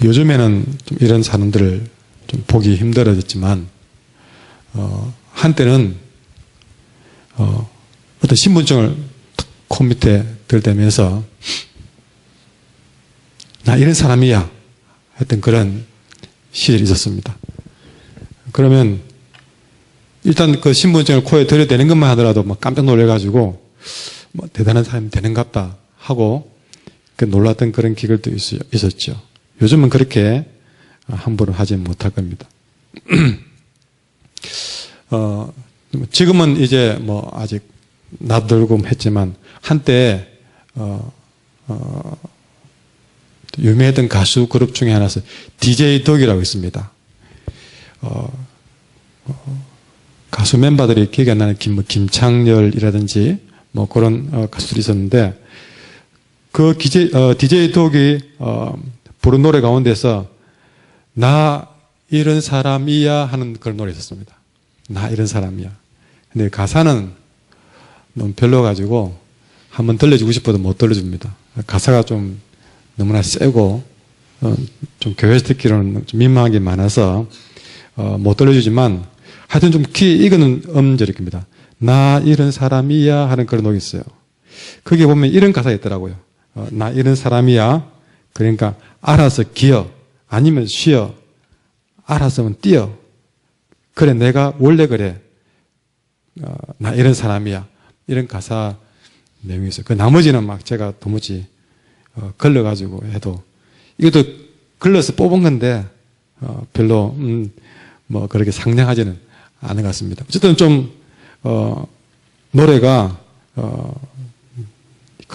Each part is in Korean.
요즘에는 좀 이런 사람들을 좀 보기 힘들어졌지만, 한때는, 어떤 신분증을 코 밑에 들대면서, 나 이런 사람이야. 했던 그런 시절이 있었습니다. 그러면, 일단 그 신분증을 코에 들여대는 것만 하더라도 막 깜짝 놀래가지고, 뭐 대단한 사람이 되는갑다 하고, 놀랐던 그런 기글도 있었죠. 요즘은 그렇게 함부로 하지 못할 겁니다. 지금은 이제 뭐 아직 낯들고 했지만, 한때, 유명했던 가수 그룹 중에 하나서 DJ 덕이라고 있습니다. 가수 멤버들이 기억이 안 나는 김창렬이라든지 뭐 그런 가수들이 있었는데, 그 DJ 덕이 부른 노래 가운데서 나 이런 사람이야 하는 그런 노래 있었습니다. 나 이런 사람이야. 근데 가사는 너무 별로가지고 한번 들려주고 싶어도 못 들려줍니다. 가사가 좀 너무나 세고 좀 교회에서 듣기로는 좀 민망한 게 많아서 못 들려주지만, 하여튼 좀 귀에 익은 음절일 겁니다. 나 이런 사람이야 하는 그런 노래 있어요. 거기에 보면 이런 가사가 있더라고요. 나 이런 사람이야. 그러니까 알아서 기어, 아니면 쉬어, 알아서면 뛰어. 그래, 내가 원래 그래. 나 이런 사람이야. 이런 가사 내용이 있어요. 그 나머지는 막 제가 도무지 걸러가지고 해도, 이것도 걸러서 뽑은 건데 별로 뭐 그렇게 상냥하지는 않은 것 같습니다. 어쨌든 좀 노래가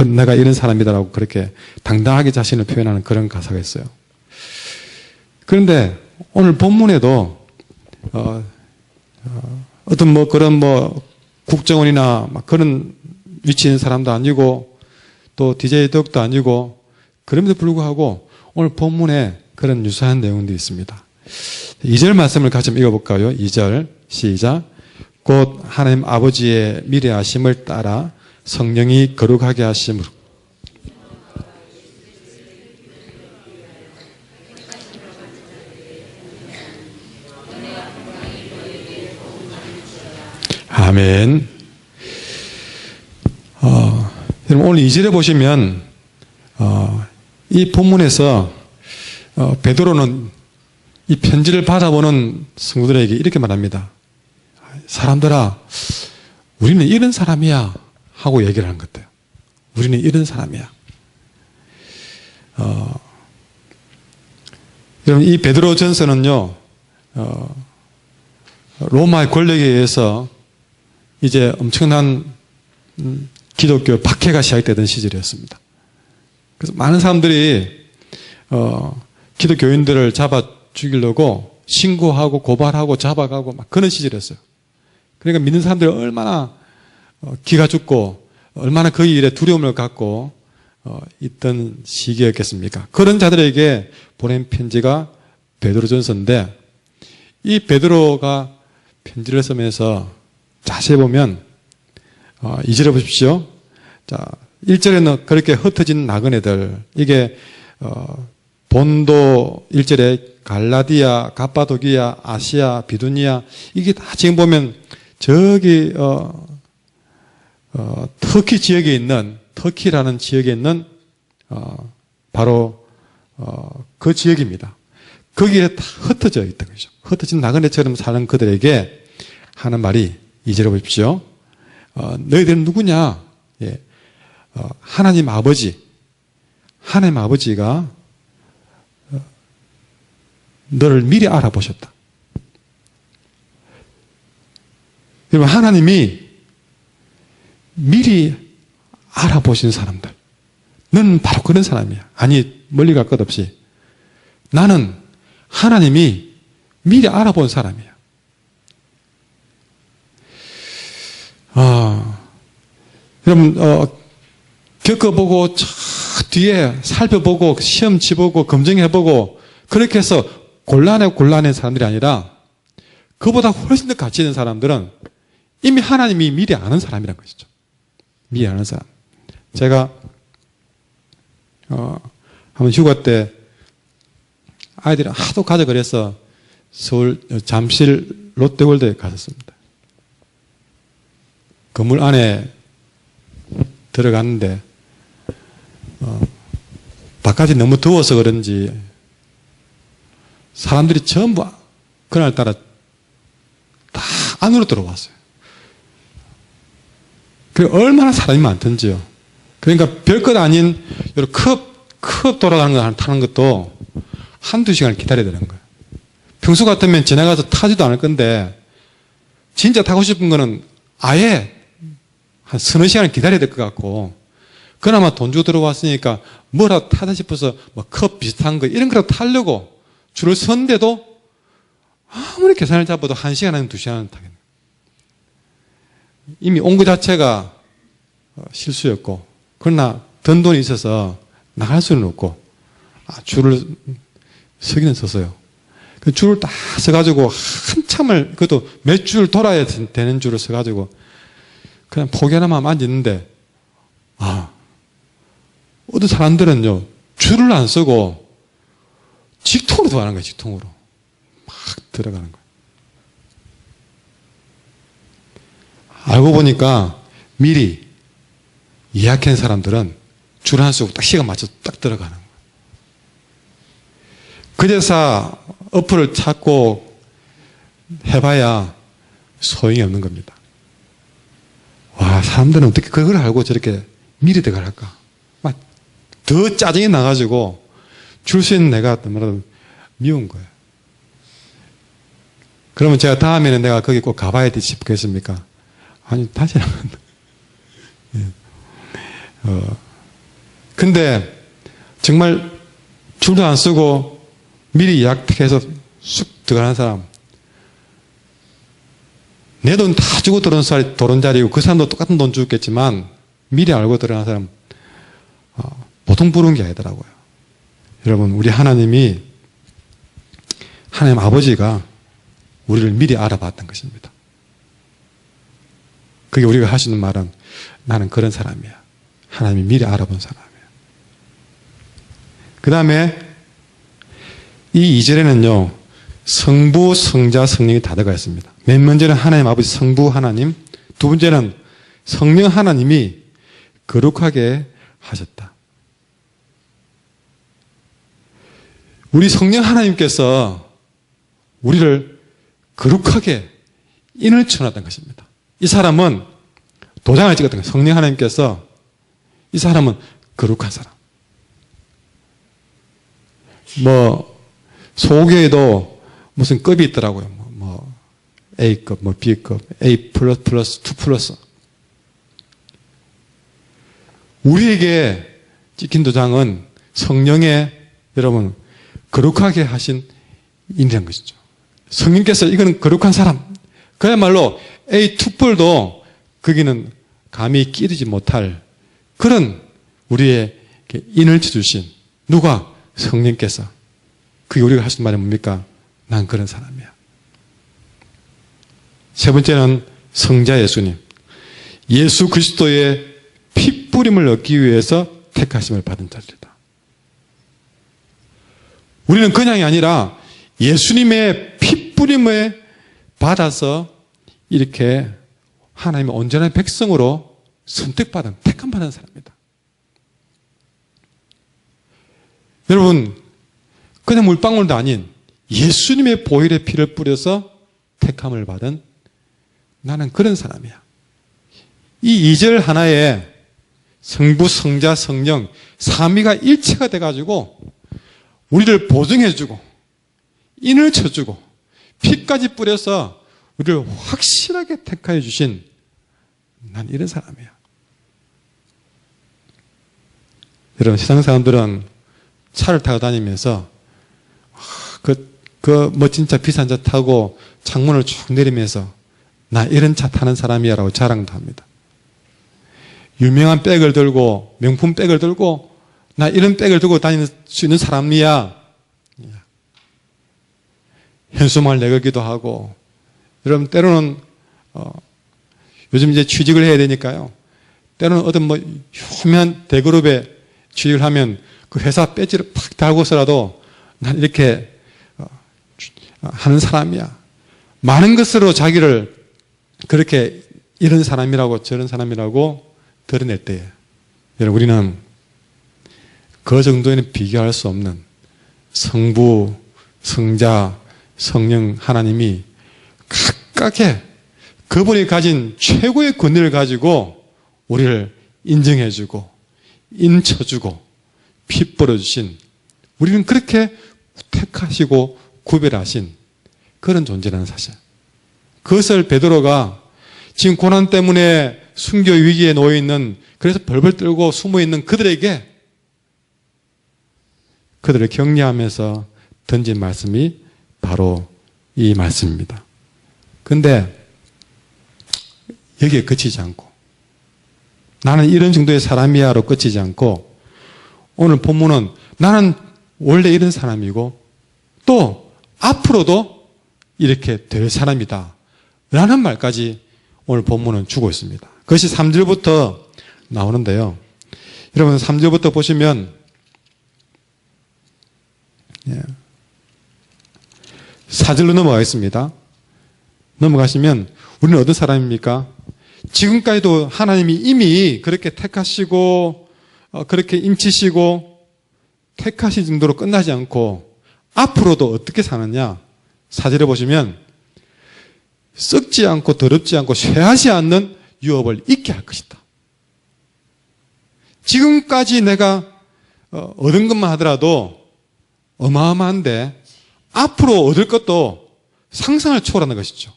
내가 이런 사람이다라고 그렇게 당당하게 자신을 표현하는 그런 가사가 있어요. 그런데 오늘 본문에도 어떤 뭐 그런 뭐 국정원이나 막 그런 위치에 있는 사람도 아니고 또 DJ 덕도 아니고, 그럼에도 불구하고 오늘 본문에 그런 유사한 내용들이 있습니다. 2절 말씀을 같이 한번 읽어볼까요? 2절 시작. 곧 하나님 아버지의 미래하심을 따라 성령이 거룩하게 하심으로 아멘. 여러분 오늘 2절에 보시면 이 본문에서 베드로는 이 편지를 받아보는 성도들에게 이렇게 말합니다. 사람들아, 우리는 이런 사람이야 하고 얘기를 하는 것 같아요. 우리는 이런 사람이야. 여러분 이 베드로 전서는요, 로마의 권력에 의해서 이제 엄청난 기독교 박해가 시작되던 시절이었습니다. 그래서 많은 사람들이 기독교인들을 잡아 죽이려고 신고하고 고발하고 잡아가고 막 그런 시절이었어요. 그러니까 믿는 사람들이 얼마나 기가 죽고 얼마나 그 일에 두려움을 갖고 있던 시기였겠습니까? 그런 자들에게 보낸 편지가 베드로전서인데, 이 베드로가 편지를 쓰면서 자세히 보면 2절에 보십시오. 자, 1절에는 그렇게 흩어진 나그네들, 이게 본도 1절에 갈라디아, 갑바도기아, 아시아, 비두니아, 이게 다 지금 보면 저기 터키 지역에 있는, 터키라는 지역에 있는 바로 그 지역입니다. 거기에 다 흩어져 있던 거죠. 흩어진 나그네처럼 사는 그들에게 하는 말이 2절에 보십시오. 너희들은 누구냐? 예. 하나님 아버지가 너를 미리 알아보셨다. 여러분, 하나님이 미리 알아보신 사람들, 너는 바로 그런 사람이야. 아니, 멀리 갈 것 없이 나는 하나님이 미리 알아본 사람이야. 여러분, 겪어보고, 저 뒤에 살펴보고, 시험 치보고, 검증해보고, 그렇게 해서 곤란한 사람들이 아니라, 그보다 훨씬 더 가치 있는 사람들은 이미 하나님이 미리 아는 사람이란 것이죠. 미리 아는 사람. 제가, 한번 휴가 때 아이들이 하도 가자 그래서 서울 잠실 롯데월드에 갔었습니다. 건물 안에 들어갔는데 바깥이 너무 더워서 그런지 사람들이 전부 그날따라 다 안으로 들어왔어요. 얼마나 사람이 많던지요. 그러니까 별것 아닌 컵 돌아가는 거 타는 것도 한두 시간을 기다려야 되는 거예요. 평소 같으면 지나가서 타지도 않을 건데 진짜 타고 싶은 거는 아예 한 서너 시간을 기다려야 될 것 같고, 그나마 돈 주고 들어왔으니까 뭐라도 타다 싶어서 뭐 컵 비슷한 거 이런 거라도 타려고 줄을 섰는데도 아무리 계산을 잡아도 1시간 아니면 2시간은 타겠네요. 이미 온 것 자체가 실수였고, 그러나 든 돈이 있어서 나갈 수는 없고, 줄을 서기는 섰어요. 그 줄을 딱 서가지고 한참을, 그것도 몇 줄 돌아야 되는 줄을 서가지고 그냥 포기하는 마음 앉았는데, 어떤 사람들은요, 줄을 안 서고 직통으로 들어가는 거예요. 직통으로 막 들어가는 거예요. 알고 보니까 미리 예약한 사람들은 줄 안 서고 딱 시간 맞춰서 딱 들어가는 거예요. 그래서 어플을 찾고 해봐야 소용이 없는 겁니다. 와, 사람들은 어떻게 그걸 알고 저렇게 미리 들어갈까? 막 더 짜증이 나가지고 줄 서 있는 내가 너무나도 미운 거예요. 그러면 제가 다음에는 내가 거기 꼭 가봐야 되지 싶겠습니까? 아니, 다시 안 간다. 근데 정말 줄도 안 쓰고 미리 예약해서 쑥 들어가는 사람, 내 돈 다 주고 들어온 자리고 그 사람도 똑같은 돈 주겠지만 미리 알고 들어가는 사람 보통 부르는 게 아니더라고요. 여러분, 우리 하나님 아버지가 우리를 미리 알아봤던 것입니다. 그게 우리가 하시는 말은 나는 그런 사람이야. 하나님이 미리 알아본 사람이야. 그 다음에 이 2절에는요, 성부, 성자, 성령이 다 들어가 있습니다. 맨 먼저는 하나님 아버지 성부 하나님, 두 번째는 성령 하나님이 거룩하게 하셨다. 우리 성령 하나님께서 우리를 거룩하게 인을 쳐놨던 것입니다. 이 사람은 도장을 찍었던 거예요. 성령 하나님께서 이 사람은 거룩한 사람. 소교에도 무슨 급이 있더라고요. A급, B급, A++, 2+. 우리에게 찍힌 도장은 성령의, 여러분, 거룩하게 하신 인이라는 것이죠. 성령께서 이거는 거룩한 사람, 그야말로 A2뿔도 거기는 감히 끼리지 못할 그런 우리의 인을 쳐주신 누가? 성령께서. 그게 우리가 하신 말이 뭡니까? 난 그런 사람이야. 세 번째는 성자 예수님. 예수 그리스도의 핏뿌림을 얻기 위해서 택하심을 받은 자들이다. 우리는 그냥이 아니라 예수님의 핏뿌림을 받아서 이렇게 하나님의 온전한 백성으로 선택받은, 택함받은 사람입니다. 여러분, 그냥 물방울도 아닌 예수님의 보혈의 피를 뿌려서 택함을 받은 나는 그런 사람이야. 이 2절 하나에 성부, 성자, 성령 삼위가 일체가 돼가지고 우리를 보증해주고 인을 쳐주고 피까지 뿌려서 우리를 확실하게 택하여 주신 난 이런 사람이야. 여러분, 세상 사람들은 차를 타고 다니면서 그 멋진 차, 비싼 차 타고 창문을 쭉 내리면서 나 이런 차 타는 사람이야 라고 자랑도 합니다. 유명한 백을 들고, 명품 백을 들고 나 이런 백을 들고 다닐 수 있는 사람이야. 현수막을 내걸기도 하고, 여러분, 때로는 요즘 이제 취직을 해야 되니까요, 때로는 어떤 유명한 대그룹에 취직을 하면 그 회사 배지를 팍 달고서라도 난 이렇게 하는 사람이야. 많은 것으로 자기를 그렇게 이런 사람이라고 저런 사람이라고 드러낼 때에 여러분 우리는 그 정도에는 비교할 수 없는 성부, 성자, 성령 하나님이 각각의 그분이 가진 최고의 권위를 가지고 우리를 인정해주고 인쳐주고 피 뿌려주신 우리는 그렇게 택하시고 구별하신 그런 존재라는 사실. 그것을 베드로가 지금 고난 때문에 순교 위기에 놓여 있는 그래서 벌벌 떨고 숨어 있는 그들에게 그들을 격려하면서 던진 말씀이 바로 이 말씀입니다. 그런데 여기에 그치지 않고 나는 이런 정도의 사람이야로 그치지 않고 오늘 본문은 나는 원래 이런 사람이고 또 앞으로도 이렇게 될 사람이다 라는 말까지 오늘 본문은 주고 있습니다. 그것이 3절부터 나오는데요. 여러분 3절부터 보시면 4절로 넘어가겠습니다. 넘어가시면 우리는 어떤 사람입니까? 지금까지도 하나님이 이미 그렇게 택하시고 그렇게 인치시고 택하신 정도로 끝나지 않고 앞으로도 어떻게 사느냐? 4절에 보시면 썩지 않고 더럽지 않고 쇠하지 않는 유업을 잊게 할 것이다. 지금까지 내가 얻은 것만 하더라도 어마어마한데 앞으로 얻을 것도 상상을 초월하는 것이죠.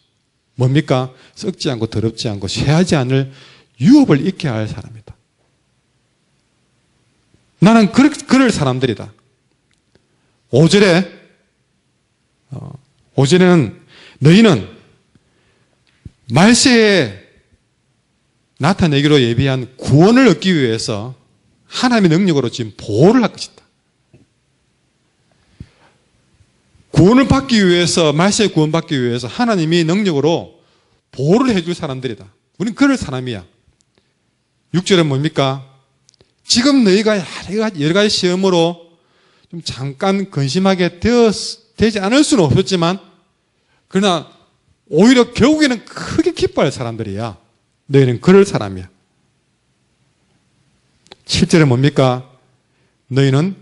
뭡니까? 썩지 않고 더럽지 않고 쇠하지 않을 유업을 잊게 할 사람이다. 나는 그럴 사람들이다. 5절에는 너희는 말세에 나타내기로 예비한 구원을 얻기 위해서 하나님의 능력으로 지금 보호를 할 것이다. 구원을 받기 위해서, 말세에 구원받기 위해서 하나님이 능력으로 보호를 해줄 사람들이다. 우리는 그럴 사람이야. 6절은 뭡니까? 지금 너희가 여러 가지 시험으로 좀 잠깐 근심하게 되지 않을 수는 없었지만, 그러나 오히려 결국에는 크게 기뻐할 사람들이야. 너희는 그럴 사람이야. 7절은 뭡니까? 너희는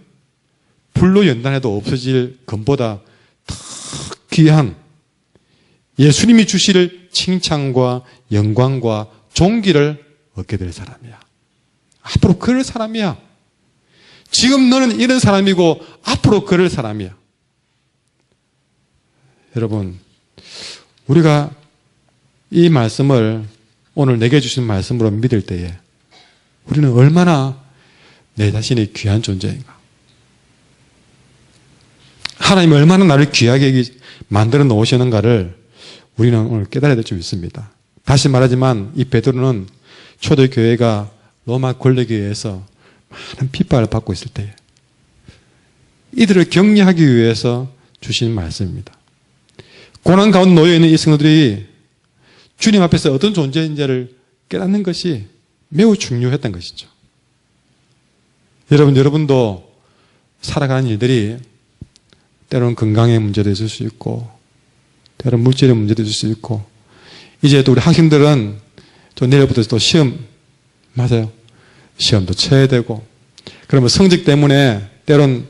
불로 연단해도 없어질 금보다 더 귀한 예수님이 주실 칭찬과 영광과 존귀를 얻게 될 사람이야. 앞으로 그럴 사람이야. 지금 너는 이런 사람이고 앞으로 그럴 사람이야. 여러분, 우리가 이 말씀을 오늘 내게 주신 말씀으로 믿을 때에 우리는 얼마나 내 자신이 귀한 존재인가. 하나님이 얼마나 나를 귀하게 만들어 놓으시는가를 우리는 오늘 깨달아야 될 줄 믿습니다. 다시 말하지만 이 베드로는 초대교회가 로마 권력에 의해서 많은 핍박을 받고 있을 때에 이들을 격려하기 위해서 주신 말씀입니다. 고난 가운데 놓여있는 이 성도들이 주님 앞에서 어떤 존재인지를 깨닫는 것이 매우 중요했던 것이죠. 여러분도 살아가는 일들이 때로는 건강의 문제도 있을 수 있고 때로는 물질의 문제도 있을 수 있고 이제 또 우리 학생들은 또 내일부터 또 시험 맞아요. 시험도 쳐야 되고 그러면 성적 때문에 때로는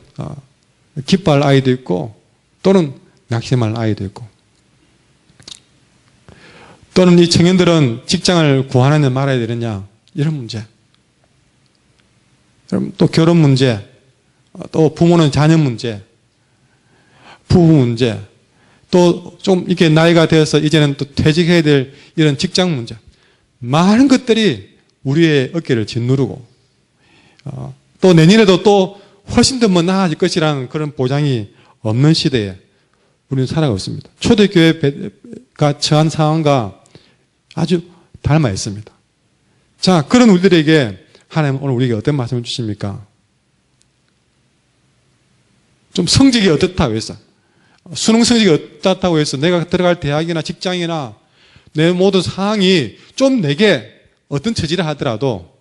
기뻐할 아이도 있고 또는 낙심할 아이도 있고 또는 이 청년들은 직장을 구하느냐 말아야 되느냐 이런 문제 또 결혼 문제 또 부모는 자녀 문제 부부 문제 또 좀 이렇게 나이가 되어서 이제는 또 퇴직해야 될 이런 직장 문제 많은 것들이 우리의 어깨를 짓누르고 또 내년에도 또 훨씬 더 나아질 것이라는 그런 보장이 없는 시대에 우리는 살아가고 있습니다. 초대교회가 처한 상황과 아주 닮아 있습니다. 자, 그런 우리들에게 하나님 오늘 우리에게 어떤 말씀을 주십니까? 좀 성적이 어떻다고 해서 수능 성적이 어떻다고 해서 내가 들어갈 대학이나 직장이나 내 모든 상황이 좀 내게 어떤 처지를 하더라도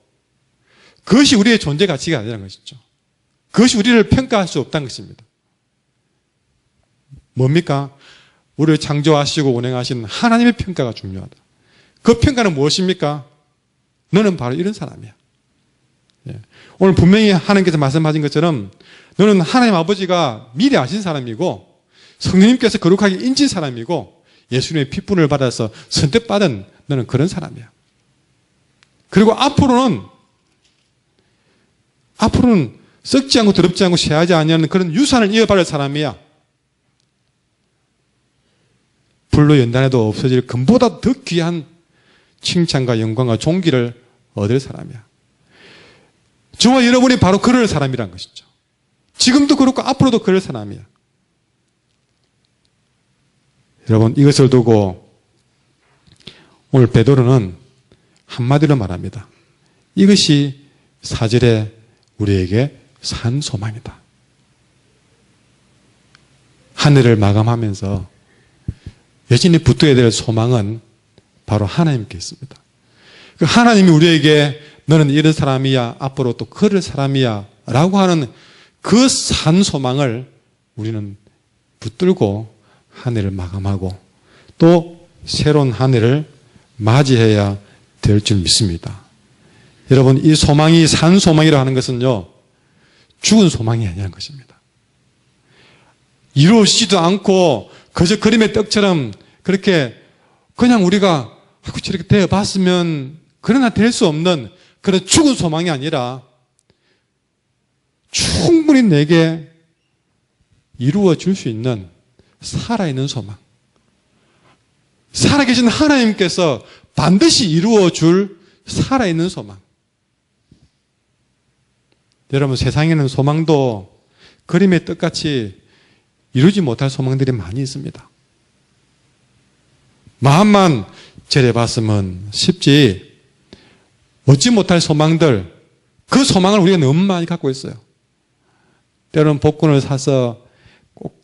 그것이 우리의 존재 가치가 아니라는 것이죠. 그것이 우리를 평가할 수 없다는 것입니다. 뭡니까? 우리를 창조하시고 운행하신 하나님의 평가가 중요하다. 그 평가는 무엇입니까? 너는 바로 이런 사람이야. 예. 오늘 분명히 하나님께서 말씀하신 것처럼 너는 하나님 아버지가 미리 아신 사람이고 성령님께서 거룩하게 인친 사람이고 예수님의 핏분을 받아서 선택받은 너는 그런 사람이야. 그리고 앞으로는 썩지 않고 더럽지 않고 쇠하지 않는 그런 유산을 이어받을 사람이야. 불로 연단해도 없어질 금보다 더 귀한 칭찬과 영광과 존귀를 얻을 사람이야. 저와 여러분이 바로 그럴 사람이란 것이죠. 지금도 그렇고 앞으로도 그럴 사람이야. 여러분, 이것을 두고 오늘 베드로는 한마디로 말합니다. 이것이 4절에 우리에게 산 소망이다. 하늘을 마감하면서 여전히 붙어야 될 소망은 바로 하나님께 있습니다. 그 하나님이 우리에게 너는 이런 사람이야, 앞으로 또 그럴 사람이야 라고 하는 그 산 소망을 우리는 붙들고 하늘을 마감하고 또 새로운 하늘을 맞이해야 될 줄 믿습니다. 여러분, 이 소망이 산 소망이라 하는 것은요, 죽은 소망이 아니라는 것입니다. 이루어지지도 않고 그저 그림의 떡처럼 그렇게 그냥 우리가 저렇게 되어봤으면 그러나 될 수 없는 그런 죽은 소망이 아니라 충분히 내게 이루어질 수 있는 살아있는 소망. 살아계신 하나님께서 반드시 이루어줄 살아있는 소망. 여러분, 세상에는 소망도 그림의 떡같이 이루지 못할 소망들이 많이 있습니다. 마음만 절해봤으면 쉽지 얻지 못할 소망들, 그 소망을 우리가 너무 많이 갖고 있어요. 때로는 복권을 사서 꼭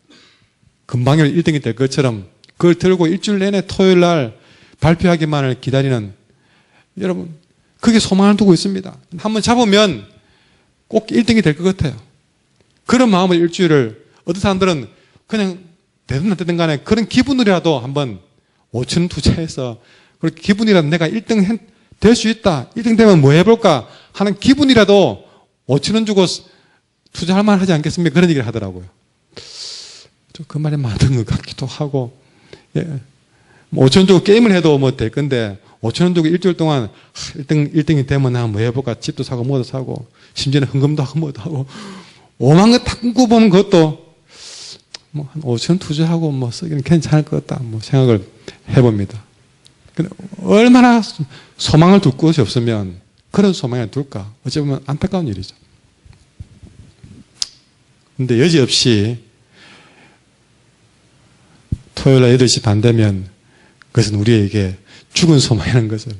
금방이라도 1등이 될 것처럼 그걸 들고 일주일 내내 토요일 날 발표하기만을 기다리는, 여러분, 그게 소망을 두고 있습니다. 한번 잡으면 꼭 1등이 될 것 같아요. 그런 마음으로 일주일을, 어떤 사람들은 그냥 되든 안 되든 간에 그런 기분이라도 한번 5천 원 투자해서 그렇게 기분이라도 내가 1등 될 수 있다, 1등 되면 뭐 해볼까 하는 기분이라도 5천 원 주고 투자할 만 하지 않겠습니까? 그런 얘기를 하더라고요. 좀 그 말이 맞는 것 같기도 하고, 예. 5천 원 주고 게임을 해도 뭐 될 건데 5천 원 주고 일주일 동안 1등이 되면 나 뭐 해볼까, 집도 사고 뭐도 사고 심지어는 헌금도 하고 뭐도 하고 오만 거 다 꿈꿔보는 것도 뭐 한 5천 원 투자하고 뭐 쓰기는 괜찮을 것 같다 뭐 생각을 해봅니다. 근데 얼마나 소망을 둘 곳이 없으면 그런 소망을 둘까? 어찌 보면 안타까운 일이죠. 근데 여지없이 토요일 날 8시 반 되면 그것은 우리에게 죽은 소망이라는 것을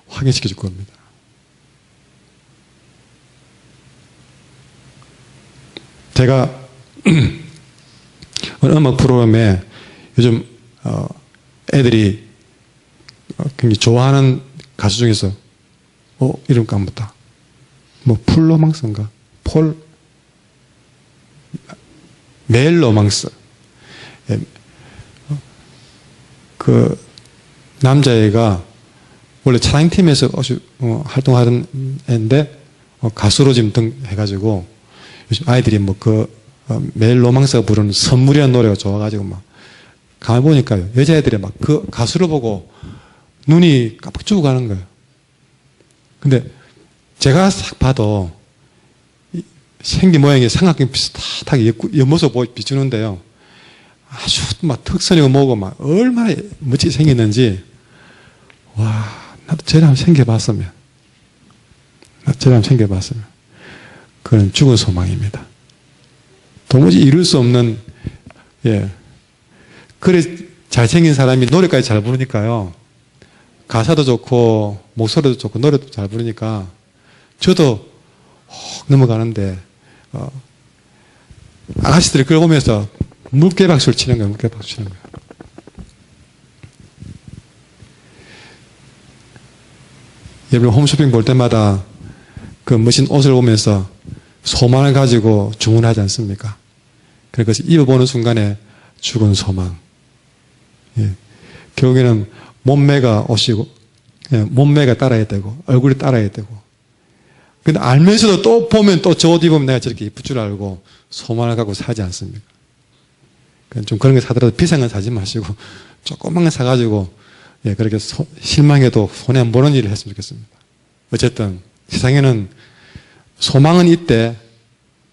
확인시켜 줄 겁니다. 제가 음악 프로그램에 요즘 애들이 굉장히 좋아하는 가수 중에서 이름 까먹었다. 뭐 풀로망스인가? 멜로망스. 그 남자애가 원래 차량팀에서 활동하던 애인데 가수로 지금 등해가지고 요즘 아이들이 뭐 멜로망스가 부르는 선물이라는 노래가 좋아가지고 막 가만히 보니까요, 여자애들이 막 그 가수를 보고 눈이 깜빡 주고 가는 거예요. 근데 제가 싹 봐도 생긴 모양이 삼각형 비슷하게 옆모습 비추는데요, 아주 막 턱선이고 뭐고 막 얼마나 멋지게 생겼는지, 와, 나도 저래 한번 생겨봤으면, 그건 죽은 소망입니다. 도무지 이룰 수 없는, 예. 그래, 잘생긴 사람이 노래까지 잘 부르니까요, 가사도 좋고 목소리도 좋고 노래도 잘 부르니까 저도 넘어가는데 아가씨들이 그걸 보면서 물개박수를 치는 거예요. 물개박수 치는 거예요. 여러분, 홈쇼핑 볼 때마다 그 멋진 옷을 보면서 소망을 가지고 주문하지 않습니까? 그래서 입어보는 순간에 죽은 소망. 예. 결국에는 몸매가 오시고, 예. 몸매가 따라야 되고, 얼굴이 따라야 되고. 근데 알면서도 또 보면 또 저 옷 입으면 내가 저렇게 이쁠 줄 알고 소망을 갖고 사지 않습니까? 좀 그런 거 사더라도 비싼 건 사지 마시고 조그만 거 사가지고 예, 그렇게 실망해도 손해 안 보는 일을 했으면 좋겠습니다. 어쨌든 세상에는 소망은 이때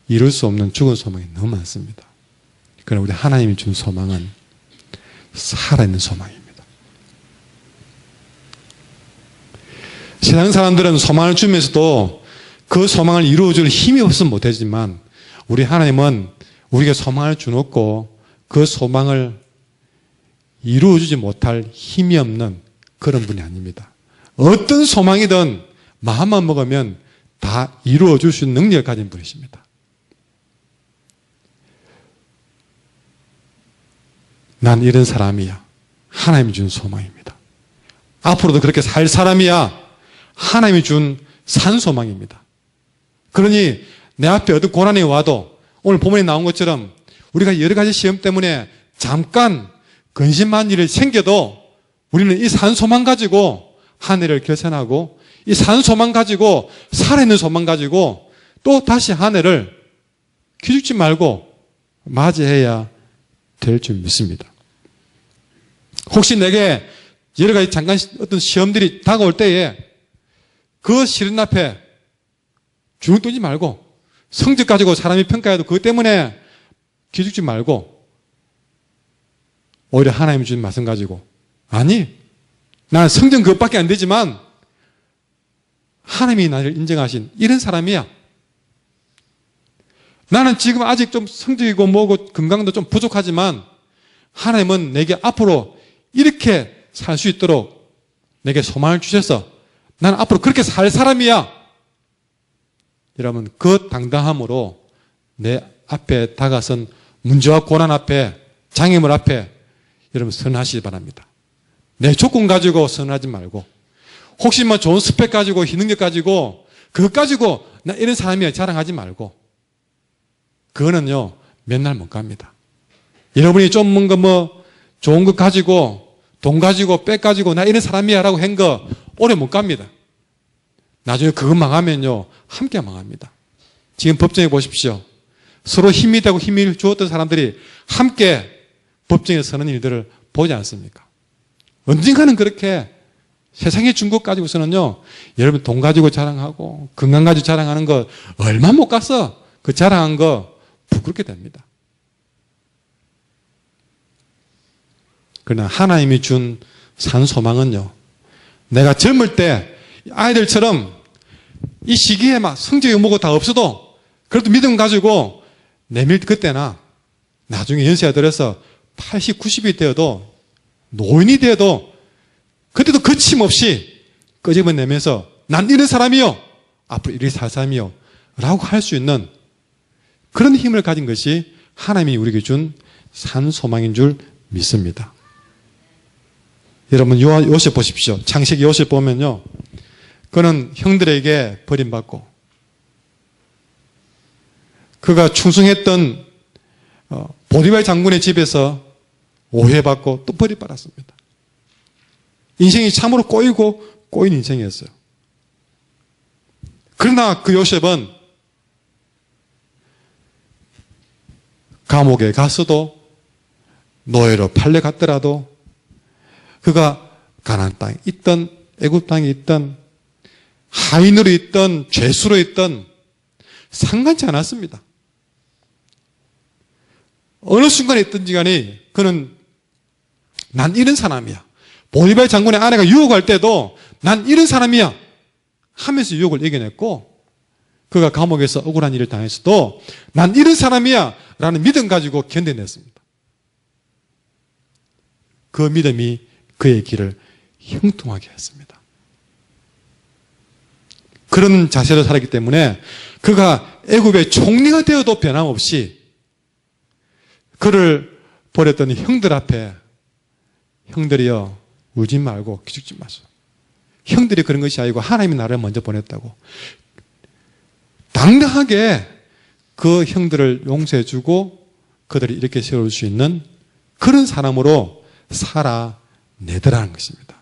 이룰 수 없는 죽은 소망이 너무 많습니다. 그러나 우리 하나님이 준 소망은 살아있는 소망입니다. 세상 사람들은 소망을 주면서도 그 소망을 이루어줄 힘이 없으면 못하지만 우리 하나님은 우리가 소망을 주놓고 그 소망을 이루어주지 못할 힘이 없는 그런 분이 아닙니다. 어떤 소망이든 마음만 먹으면 다 이루어줄 수 있는 능력을 가진 분이십니다. 난 이런 사람이야. 하나님이 준 소망입니다. 앞으로도 그렇게 살 사람이야. 하나님이 준 산소망입니다. 그러니 내 앞에 어떤 고난이 와도 오늘 본문에 나온 것처럼 우리가 여러 가지 시험 때문에 잠깐 근심한 일이 생겨도 우리는 이 산소망 가지고 한 해를 결산하고 이 산소망 가지고 살아있는 소망 가지고 또 다시 한 해를 기죽지 말고 맞이해야 될 줄 믿습니다. 혹시 내게 여러 가지 잠깐 어떤 시험들이 다가올 때에 그 시련 앞에 주눅 들지 말고 성적 가지고 사람이 평가해도 그것 때문에 기죽지 말고 오히려 하나님이 주신 말씀 가지고 아니 나는 성적은 그것밖에 안 되지만 하나님이 나를 인정하신 이런 사람이야. 나는 지금 아직 좀 성적이고 뭐고 건강도 좀 부족하지만 하나님은 내게 앞으로 이렇게 살 수 있도록 내게 소망을 주셔서 나는 앞으로 그렇게 살 사람이야. 여러분 그 당당함으로 내 앞에 다가선 문제와 고난 앞에 장애물 앞에 여러분 선하시기 바랍니다. 내 조건 가지고 선하지 말고 혹시 뭐 좋은 스펙 가지고 희능력 가지고 그것 가지고 나 이런 사람이야 자랑하지 말고 그거는요 몇 날 못 갑니다. 여러분이 좀 뭔가 뭐 좋은 것 가지고 돈 가지고 빽 가지고 나 이런 사람이야 라고 한 거 오래 못 갑니다. 나중에 그거 망하면요 함께 망합니다. 지금 법정에 보십시오. 서로 힘이 되고 힘을 주었던 사람들이 함께 법정에 서는 일들을 보지 않습니까? 언젠가는 그렇게 세상의 준 것 가지고서는요 여러분 돈 가지고 자랑하고 건강 가지고 자랑하는 거 얼마 못 가서 그 자랑한 거 부끄럽게 됩니다. 그러나 하나님이 준 산소망은요 내가 젊을 때 아이들처럼 이 시기에 막 성적이 뭐고 다 없어도 그래도 믿음 가지고 내밀 그때나 나중에 연세가 들어서 80, 90이 되어도 노인이 되어도 그때도 거침없이 끄집어내면서 난 이런 사람이요 앞으로 이렇게 살 사람이요 라고 할 수 있는 그런 힘을 가진 것이 하나님이 우리에게 준 산소망인 줄 믿습니다. 여러분 요셉 보십시오. 창세기 요셉 보면요 그는 형들에게 버림받고 그가 충성했던 보디발 장군의 집에서 오해받고 또 버림받았습니다. 인생이 참으로 꼬인 인생이었어요. 그러나 그 요셉은 감옥에 갔어도 노예로 팔려갔더라도 그가 가나안 땅에 있던 애굽 땅에 있던 하인으로 있던 죄수로 있던 상관치 않았습니다. 어느 순간에 있든지 간에 그는 난 이런 사람이야. 보디발 장군의 아내가 유혹할 때도 난 이런 사람이야 하면서 유혹을 이겨냈고 그가 감옥에서 억울한 일을 당했어도 난 이런 사람이야 라는 믿음 가지고 견뎌냈습니다. 그 믿음이 그의 길을 형통하게 했습니다. 그런 자세로 살았기 때문에 그가 애굽의 총리가 되어도 변함없이 그를 버렸던 형들 앞에 형들이여 울지 말고 기죽지 마소. 형들이 그런 것이 아니고 하나님이 나를 먼저 보냈다고 당당하게 그 형들을 용서해주고 그들이 이렇게 세울 수 있는 그런 사람으로 살아내더라는 것입니다.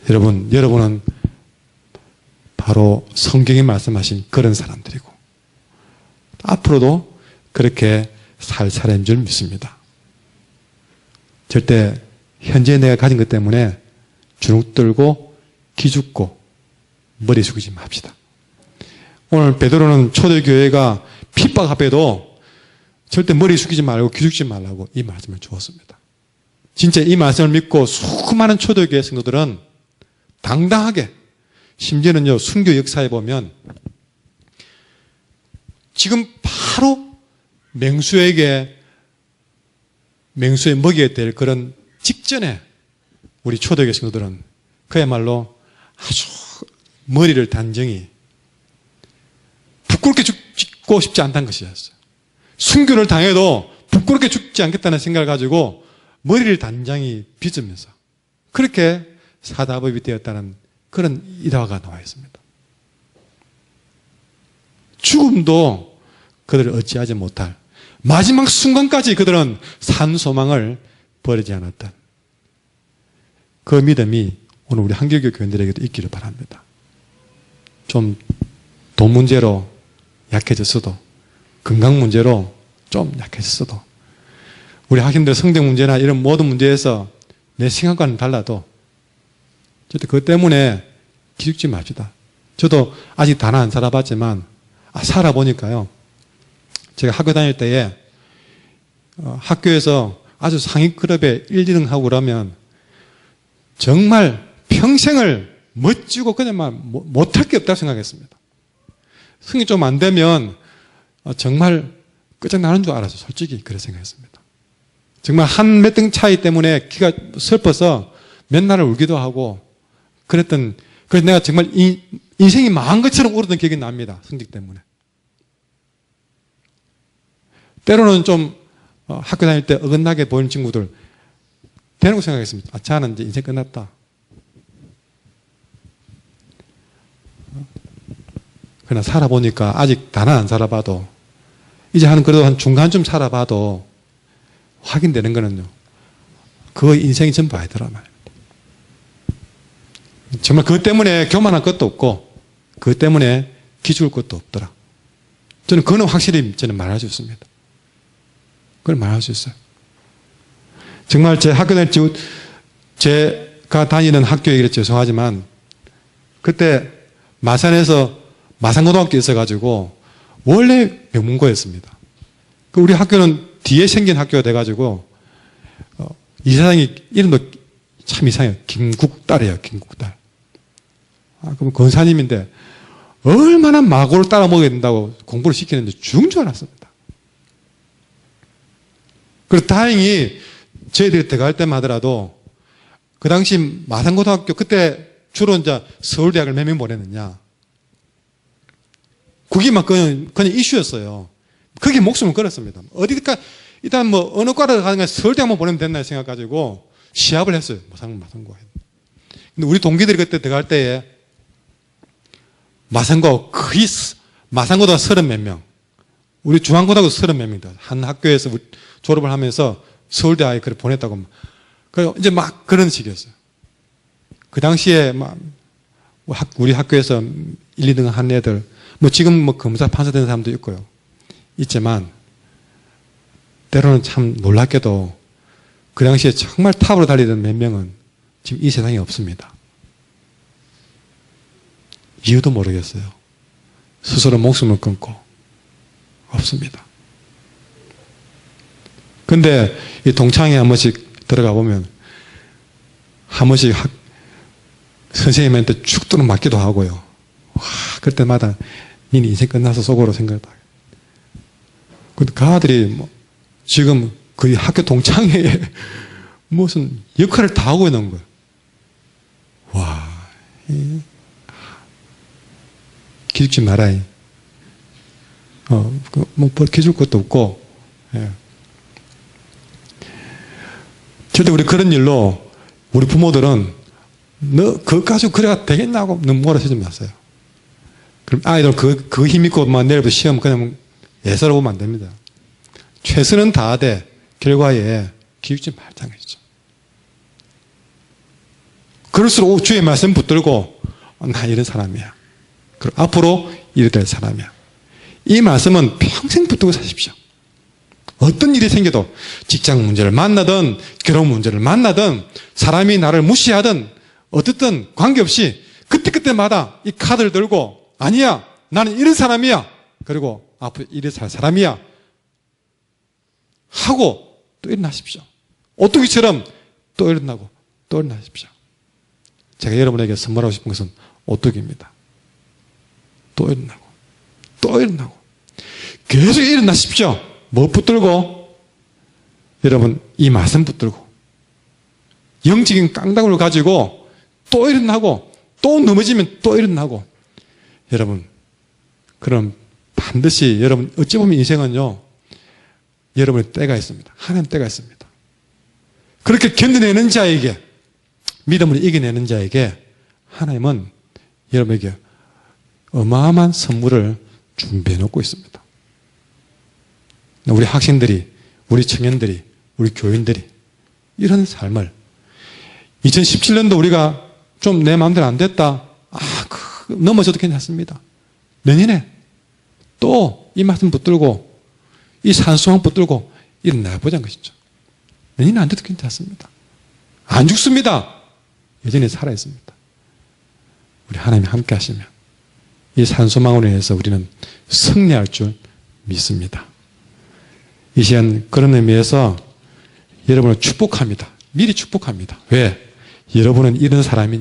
여러분은 바로 성경이 말씀하신 그런 사람들이고 앞으로도 그렇게 살 사람인 줄 믿습니다. 절대 현재 내가 가진 것 때문에 주눅 들고 기죽고 머리 숙이지 맙시다. 오늘 베드로는 초대교회가 핍박 앞에도 절대 머리 숙이지 말고 기죽지 말라고 이 말씀을 주었습니다. 진짜 이 말씀을 믿고 수많은 초대교회 성도들은 당당하게, 심지어는요 순교 역사에 보면 지금 바로 맹수에 먹여야 될 그런 직전에 우리 초대교회 성도들은 그야말로 아주 머리를 단정히 부끄럽게 죽고 싶지 않다는 것이었어요. 순교를 당해도 부끄럽게 죽지 않겠다는 생각을 가지고 머리를 단정히 빚으면서 그렇게 사다법이 되었다는 그런 일화가 나와 있습니다. 죽음도 그들을 어찌하지 못할 마지막 순간까지 그들은 산 소망을 버리지 않았던 그 믿음이 오늘 우리 한길교 교인들에게도 있기를 바랍니다. 좀 돈 문제로 약해졌어도 건강 문제로 좀 약해졌어도 우리 학생들 성적 문제나 이런 모든 문제에서 내 생각과는 달라도 저도 그것 때문에 기죽지 맙시다. 저도 아직 다나 안 살아봤지만 살아보니까요. 제가 학교 다닐 때에 학교에서 아주 상위 클럽에 1, 2등 하고 그러면 정말 평생을 멋지고 그냥 못할 게 없다고 생각했습니다. 성이 좀 안 되면 정말 끝장나는 줄 알아서 솔직히 그렇게 생각했습니다. 정말 한 몇 등 차이 때문에 기가 슬퍼서 몇 날을 울기도 하고 그래서 내가 정말 인생이 망한 것처럼 울었던 기억이 납니다. 성적 때문에. 때로는 좀 학교 다닐 때 어긋나게 보이는 친구들 대놓고 생각했습니다. 자는 이제 인생 끝났다. 그러나 살아보니까 아직 다는 안 살아봐도 이제 그래도 한 중간쯤 살아봐도 확인되는 거는요. 그거 인생이 전부 아니더라 말입니다. 정말 그것 때문에 교만할 것도 없고 그것 때문에 기죽을 것도 없더라. 저는 그거는 확실히 말할 수 있습니다. 그걸 말할 수 있어요. 정말 제 학교 다닐 때 제가 다니는 학교에 그래 죄송하지만 그때 마산에서 마산고등학교 있어가지고 원래 명문고였습니다. 우리 학교는 뒤에 생긴 학교가 돼가지고 이사장이 이름도 참 이상해요. 김국달이에요. 김국달. 그럼 권사님인데 얼마나 마고를 따라 먹어야 된다고 공부를 시키는데 죽은 줄 알았습니다. 그래서 다행히 저희들이 들어갈 때만 하더라도 그 당시 마산고등학교 그때 주로 이제 서울대학을 몇 명 보냈느냐. 그게만 그냥 이슈였어요. 그게 목숨을 걸었습니다. 어디까 일단 어느 과를 가는 게 서울대학만 보내면 된다 생각가지고 시합을 했어요. 마산고. 근데 우리 동기들이 그때 들어갈 때에 마산고 거의 마산고등학교 30몇 명, 우리 중앙고등학교 30몇 명이다. 한 학교에서 졸업을 하면서 서울대학에 그래 보냈다고. 그래서 이제 막 그런 식이었어요. 그 당시에 우리 학교에서 1, 2등 한 애들, 지금 검사, 판사 된 사람도 있고요. 있지만, 때로는 참 놀랍게도 그 당시에 정말 탑으로 달리던 몇 명은 지금 이 세상에 없습니다. 이유도 모르겠어요. 스스로 목숨을 끊고 없습니다. 근데 이 동창회 한 번씩 들어가 보면 한 번씩 선생님한테 죽도록 맞기도 하고요. 와, 그럴 때마다 니네 인생 끝나서 속으로 생각했다. 근데 그 아들이 지금 그 학교 동창회에 무슨 역할을 다 하고 있는 거예요. 와, 기죽지 마라. 기죽을 것도 없고, 예. 절대 우리 그런 일로 우리 부모들은 너 그거 가지고 그래가 되겠냐고 너무 몰아서지 마세요. 그럼 아이들 그 힘 있고 내일부터 시험 그냥 예사로 보면 안 됩니다. 최선은 다하되 결과에 기웃지 말자는 거죠. 그럴수록 주의 말씀 붙들고 나 이런 사람이야. 그리고 앞으로 이래 될 사람이야. 이 말씀은 평생 붙들고 사십시오. 어떤 일이 생겨도 직장 문제를 만나든 결혼 문제를 만나든 사람이 나를 무시하든 어쨌든 관계없이 그때그때마다 이 카드를 들고 아니야 나는 이런 사람이야. 그리고 앞으로 이래 살 사람이야. 하고 또 일어나십시오. 오뚜기처럼 또 일어나고 또 일어나십시오. 제가 여러분에게 선물하고 싶은 것은 오뚜기입니다. 또 일어나고 또 일어나고 계속 일어나십시오. 뭐 붙들고? 여러분 이 말씀 붙들고 영적인 깡다구를 가지고 또 일어나고 또 넘어지면 또 일어나고 여러분 그럼 반드시 여러분 어찌 보면 인생은요 여러분의 때가 있습니다. 하나님 때가 있습니다. 그렇게 견뎌내는 자에게 믿음을 이겨내는 자에게 하나님은 여러분에게 어마어마한 선물을 준비해 놓고 있습니다. 우리 학생들이, 우리 청년들이, 우리 교인들이 이런 삶을 2017년도 우리가 좀 내 마음대로 안 됐다. 넘어져도 괜찮습니다. 내년에 또 이 말씀 붙들고 이 산소망 붙들고 일어나보자는 것이죠. 내년에 안 돼도 괜찮습니다. 안 죽습니다. 여전히 살아있습니다. 우리 하나님이 함께 하시면 이 산소망으로 인해서 우리는 승리할 줄 믿습니다. 이 시간 그런 의미에서 여러분을 축복합니다. 미리 축복합니다. 왜? 여러분은 이런 사람이